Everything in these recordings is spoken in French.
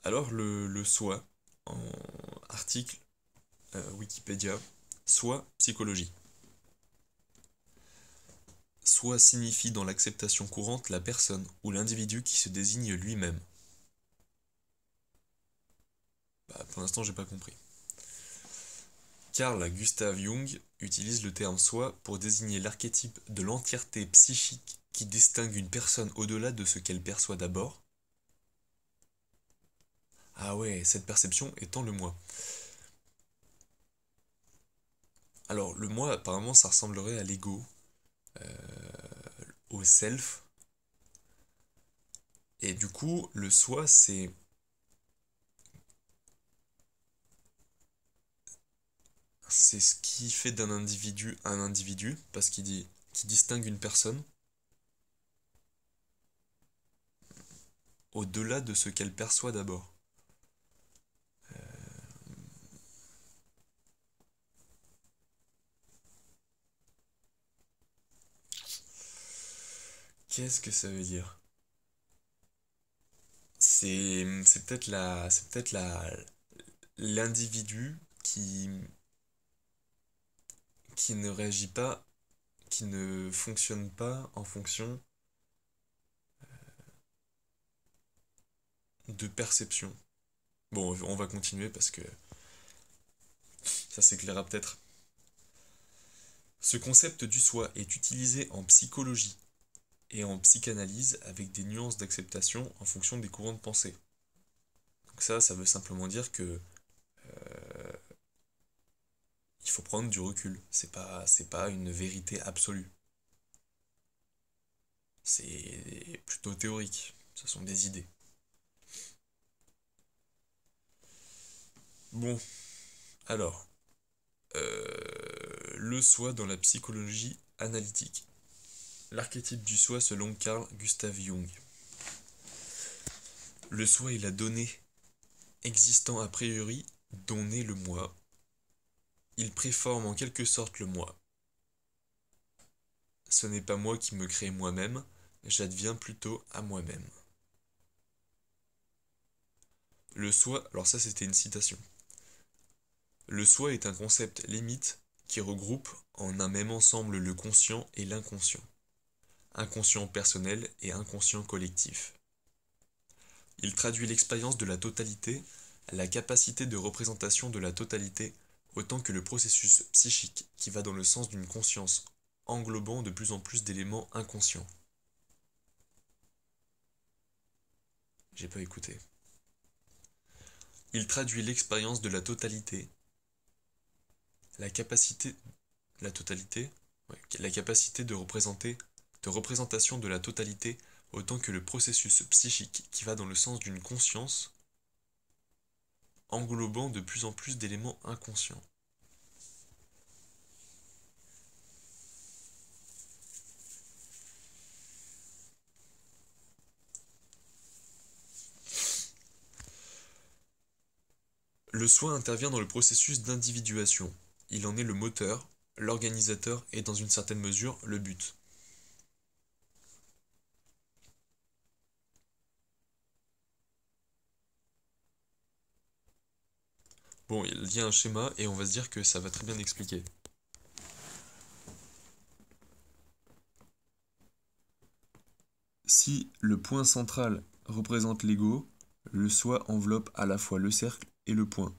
Alors le soi, en article Wikipédia, soi psychologie. Soi signifie dans l'acceptation courante la personne ou l'individu qui se désigne lui-même. Bah, pour l'instant, j'ai pas compris. Carl Gustav Jung utilise le terme soi pour désigner l'archétype de l'entièreté psychique qui distingue une personne au-delà de ce qu'elle perçoit d'abord. Ah ouais, cette perception étant le moi. Alors le moi, apparemment, ça ressemblerait à l'ego, au self, et du coup, le soi, c'est ce qui fait d'un individu un individu, parce qu'il dit qui distingue une personne au-delà de ce qu'elle perçoit d'abord. Qu'est-ce que ça veut dire? C'est peut-être l'individu qui ne réagit pas, qui ne fonctionne pas en fonction de perception. Bon, on va continuer parce que ça s'éclairera peut-être. Ce concept du soi est utilisé en psychologie et en psychanalyse avec des nuances d'acceptation en fonction des courants de pensée. Donc ça veut simplement dire que il faut prendre du recul. C'est pas une vérité absolue. C'est plutôt théorique. Ce sont des idées. Bon, alors, le soi dans la psychologie analytique. L'archétype du soi selon Carl Gustav Jung. Le soi est la donnée existant a priori dont naît le moi. Il préforme en quelque sorte le moi. Ce n'est pas moi qui me crée moi-même, j'adviens plutôt à moi-même. Le soi, alors ça c'était une citation. Le soi est un concept limite qui regroupe en un même ensemble le conscient et l'inconscient, inconscient personnel et inconscient collectif. Il traduit l'expérience de la totalité, la capacité de représentation de la totalité, autant que le processus psychique qui va dans le sens d'une conscience englobant de plus en plus d'éléments inconscients. J'ai pas écouté. Il traduit l'expérience de la totalité, la capacité, la totalité, ouais, la capacité de représentation de la totalité, autant que le processus psychique qui va dans le sens d'une conscience englobant de plus en plus d'éléments inconscients. Le soi intervient dans le processus d'individuation. Il en est le moteur, l'organisateur et dans une certaine mesure le but. Bon, il y a un schéma et on va se dire que ça va très bien expliquer. Si le point central représente l'ego, le soi enveloppe à la fois le cercle et le point.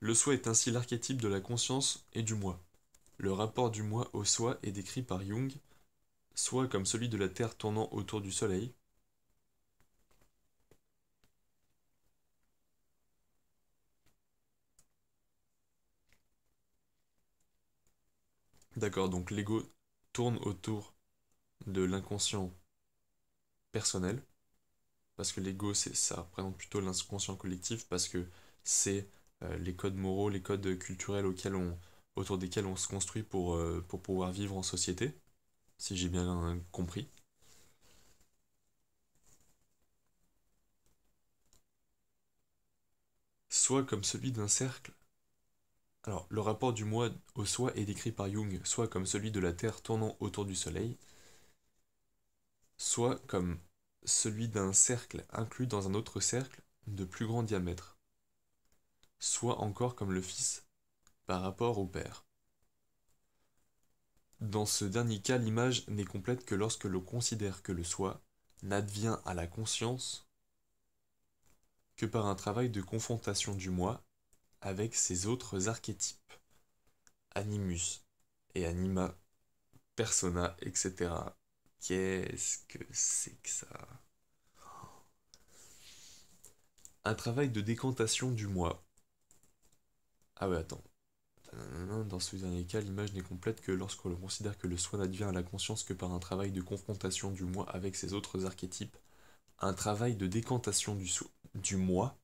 Le soi est ainsi l'archétype de la conscience et du moi. Le rapport du moi au soi est décrit par Jung, soit comme celui de la Terre tournant autour du Soleil. D'accord, donc l'ego tourne autour de l'inconscient personnel, parce que l'ego, ça représente plutôt l'inconscient collectif, parce que c'est les codes moraux, les codes culturels autour desquels on se construit pour pouvoir vivre en société, si j'ai bien compris. Soit comme celui d'un cercle. Alors, le rapport du moi au soi est décrit par Jung soit comme celui de la Terre tournant autour du Soleil, soit comme celui d'un cercle inclus dans un autre cercle de plus grand diamètre, soit encore comme le Fils par rapport au Père. Dans ce dernier cas, l'image n'est complète que lorsque l'on considère que le soi n'advient à la conscience que par un travail de confrontation du moi avec ses autres archétypes, animus et anima, persona, etc. Qu'est-ce que c'est que ça? Un travail de décantation du moi. Ah ouais, attends. Dans ce dernier cas, l'image n'est complète que lorsque l'on considère que le soi n'advient à la conscience que par un travail de confrontation du moi avec ses autres archétypes. Un travail de décantation du moi.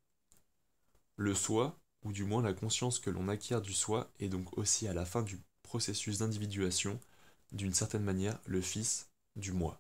Le soi, ou du moins la conscience que l'on acquiert du soi, est donc aussi à la fin du processus d'individuation, d'une certaine manière, le fils du moi.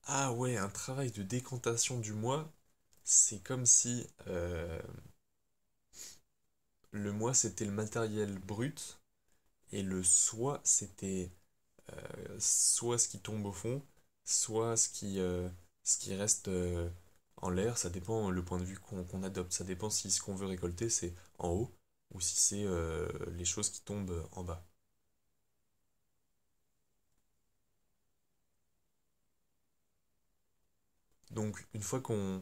Ah ouais, un travail de décantation du moi, c'est comme si le moi c'était le matériel brut et le soi c'était soit ce qui tombe au fond, soit ce qui reste en l'air. Ça dépend le point de vue qu'on adopte. Ça dépend si ce qu'on veut récolter c'est en haut ou si c'est les choses qui tombent en bas. Donc une fois qu'on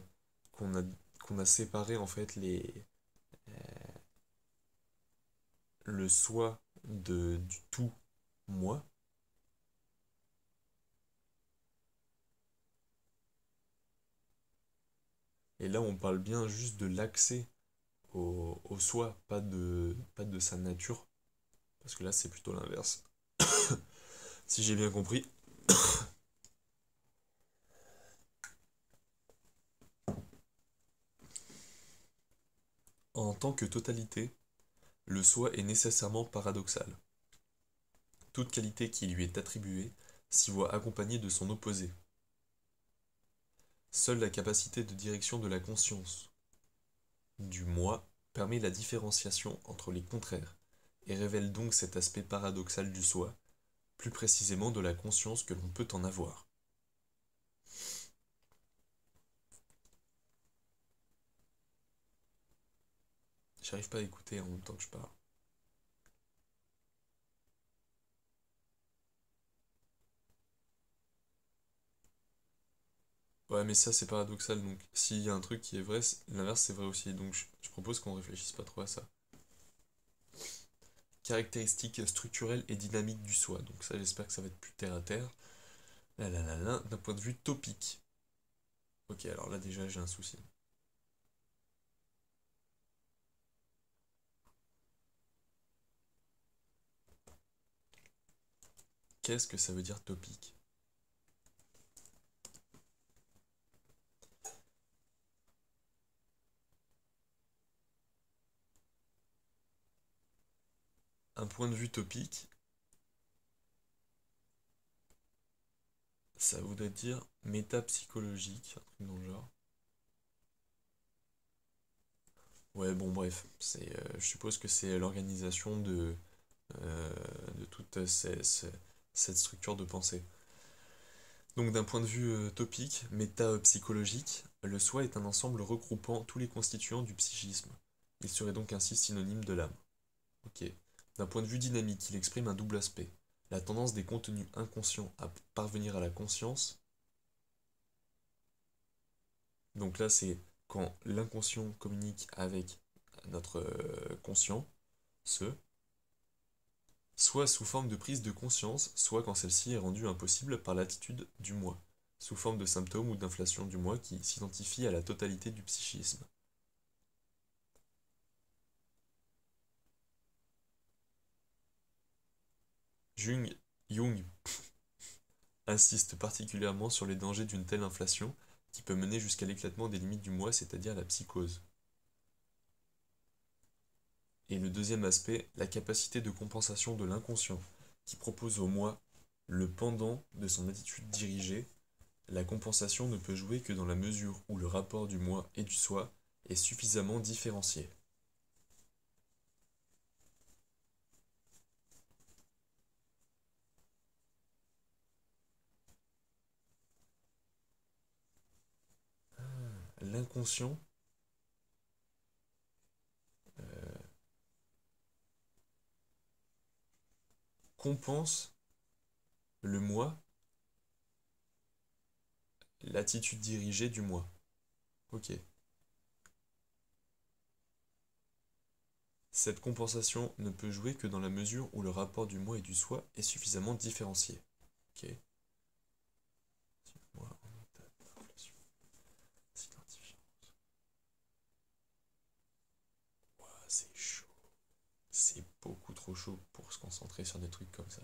a, qu'on a séparé en fait le soi du tout moi, et là on parle bien juste de l'accès au soi, pas de sa nature, parce que là c'est plutôt l'inverse. Si j'ai bien compris. En tant que totalité, le soi est nécessairement paradoxal. Toute qualité qui lui est attribuée s'y voit accompagnée de son opposé. Seule la capacité de direction de la conscience, du moi, permet la différenciation entre les contraires et révèle donc cet aspect paradoxal du soi, plus précisément de la conscience que l'on peut en avoir. J'arrive pas à écouter en même temps que je parle. Ouais, mais ça c'est paradoxal, donc s'il y a un truc qui est vrai, l'inverse c'est vrai aussi, donc je propose qu'on réfléchisse pas trop à ça. Caractéristiques structurelles et dynamiques du soi, donc ça j'espère que ça va être plus terre à terre. Là là là là, d'un point de vue topique. Ok, alors là déjà j'ai un souci. Qu'est-ce que ça veut dire topique? Un point de vue topique, ça voudrait dire métapsychologique, un truc dans le genre. Ouais, bon, bref, je suppose que c'est l'organisation euh, de toute cette structure de pensée. Donc, d'un point de vue topique, métapsychologique, le soi est un ensemble regroupant tous les constituants du psychisme. Il serait donc ainsi synonyme de l'âme. Ok. D'un point de vue dynamique, il exprime un double aspect. La tendance des contenus inconscients à parvenir à la conscience. Donc là, c'est quand l'inconscient communique avec notre conscient, ce, soit sous forme de prise de conscience, soit quand celle-ci est rendue impossible par l'attitude du moi, sous forme de symptômes ou d'inflation du moi qui s'identifie à la totalité du psychisme. Jung, Jung, insiste particulièrement sur les dangers d'une telle inflation qui peut mener jusqu'à l'éclatement des limites du moi, c'est-à-dire la psychose. Et le deuxième aspect, la capacité de compensation de l'inconscient, qui propose au moi le pendant de son attitude dirigée. La compensation ne peut jouer que dans la mesure où le rapport du moi et du soi est suffisamment différencié. L'inconscient compense le moi, l'attitude dirigée du moi. Ok. Cette compensation ne peut jouer que dans la mesure où le rapport du moi et du soi est suffisamment différencié. Ok. Moi en état d'inflation. Ouah, c'est chaud. C'est beaucoup trop chaud pour se concentrer sur des trucs comme ça.